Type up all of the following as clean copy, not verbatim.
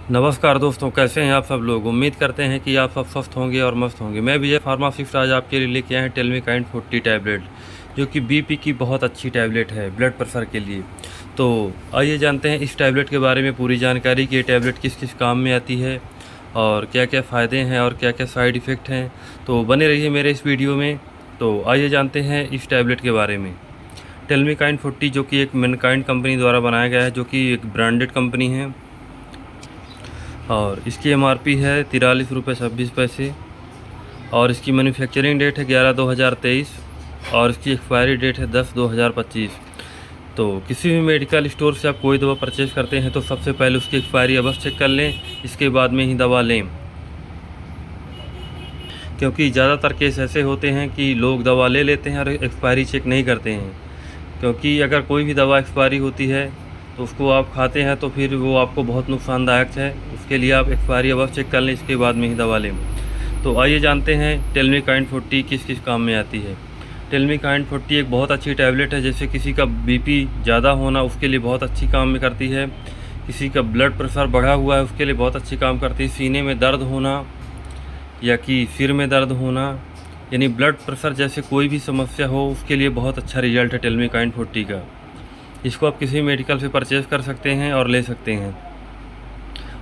नमस्कार दोस्तों, कैसे हैं आप सब लोग। उम्मीद करते हैं कि आप सब स्वस्थ होंगे और मस्त होंगे। मैं विजय फार्मासिस्ट आज आपके लिए लेके आए हैं टेल्मिकाइंड 40 टैबलेट, जो कि बीपी की बहुत अच्छी टैबलेट है ब्लड प्रेशर के लिए। तो आइए जानते हैं इस टैबलेट के बारे में पूरी जानकारी कि ये टैबलेट किस किस काम में आती है और क्या क्या फ़ायदे हैं और क्या क्या साइड इफ़ेक्ट हैं। तो बने रहिए मेरे इस वीडियो में। तो आइए जानते हैं इस टैबलेट के बारे में। टेल्मिकाइंड 40 जो कि एक मैनकाइंड कंपनी द्वारा बनाया गया है, जो कि एक ब्रांडेड कंपनी है और इसकी एमआरपी है 43 रुपये 26 पैसे और इसकी मैन्युफैक्चरिंग डेट है 11/2023 और इसकी एक्सपायरी डेट है 10/2025। तो किसी भी मेडिकल स्टोर से आप कोई दवा परचेज़ करते हैं तो सबसे पहले उसकी एक्सपायरी अवश्य चेक कर लें, इसके बाद में ही दवा लें। क्योंकि ज़्यादातर केस ऐसे होते हैं कि लोग दवा ले लेते हैं और एक्सपायरी चेक नहीं करते हैं। क्योंकि अगर कोई भी दवा एक्सपायरी होती है तो उसको आप खाते हैं तो फिर वो आपको बहुत नुकसानदायक है। उसके लिए आप एक्सपायरी अवश्य चेक कर लें, इसके बाद में ही दवा लें। तो आइए जानते हैं टेल्मिकाइंड 40 किस किस काम में आती है। टेल्मिकाइंड 40 एक बहुत अच्छी टैबलेट है। जैसे किसी का बीपी ज़्यादा होना, उसके लिए बहुत अच्छी काम में करती है। किसी का ब्लड प्रेशर बढ़ा हुआ है, उसके लिए बहुत अच्छी काम करती है। सीने में दर्द होना या कि सिर में दर्द होना, यानी ब्लड प्रेशर जैसे कोई भी समस्या हो, उसके लिए बहुत अच्छा रिजल्ट है टेल्मिकाइंड 40 का। इसको आप किसी मेडिकल से परचेज़ कर सकते हैं और ले सकते हैं,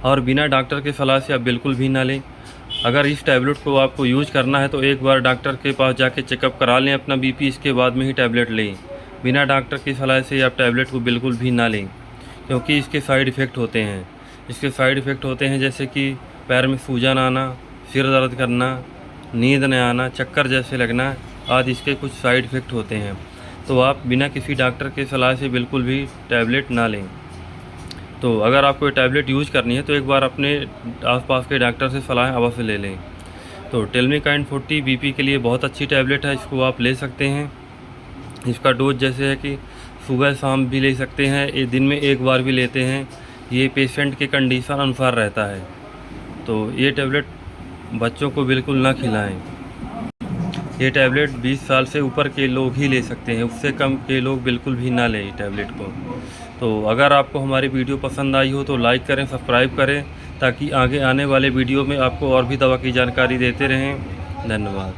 और बिना डॉक्टर के सलाह से आप बिल्कुल भी ना लें। अगर इस टैबलेट को आपको यूज़ करना है तो एक बार डॉक्टर के पास जाके चेकअप करा लें अपना बीपी, इसके बाद में ही टैबलेट लें। बिना डॉक्टर की सलाह से आप टैबलेट को बिल्कुल भी ना लें, क्योंकि इसके साइड इफ़ेक्ट होते हैं। इसके साइड इफ़ेक्ट होते हैं जैसे कि पैर में सूजन आना, सिर दर्द करना, नींद न आना, चक्कर जैसे लगना आदि इसके कुछ साइड इफ़ेक्ट होते हैं। तो आप बिना किसी डॉक्टर के सलाह से बिल्कुल भी टैबलेट ना लें। तो अगर आपको ये टैबलेट यूज़ करनी है तो एक बार अपने आसपास के डॉक्टर से सलाह अवश्य ले लें। तो टेल्मिकाइंड 40 बीपी के लिए बहुत अच्छी टैबलेट है, इसको आप ले सकते हैं। इसका डोज जैसे है कि सुबह शाम भी ले सकते हैं, ये दिन में एक बार भी लेते हैं। ये पेशेंट के कंडीशन अनुसार रहता है। तो ये टैबलेट बच्चों को बिल्कुल ना खिलाएं। ये टैबलेट 20 साल से ऊपर के लोग ही ले सकते हैं, उससे कम के लोग बिल्कुल भी ना लें टैबलेट को। तो अगर आपको हमारी वीडियो पसंद आई हो तो लाइक करें, सब्सक्राइब करें, ताकि आगे आने वाले वीडियो में आपको और भी दवा की जानकारी देते रहें। धन्यवाद।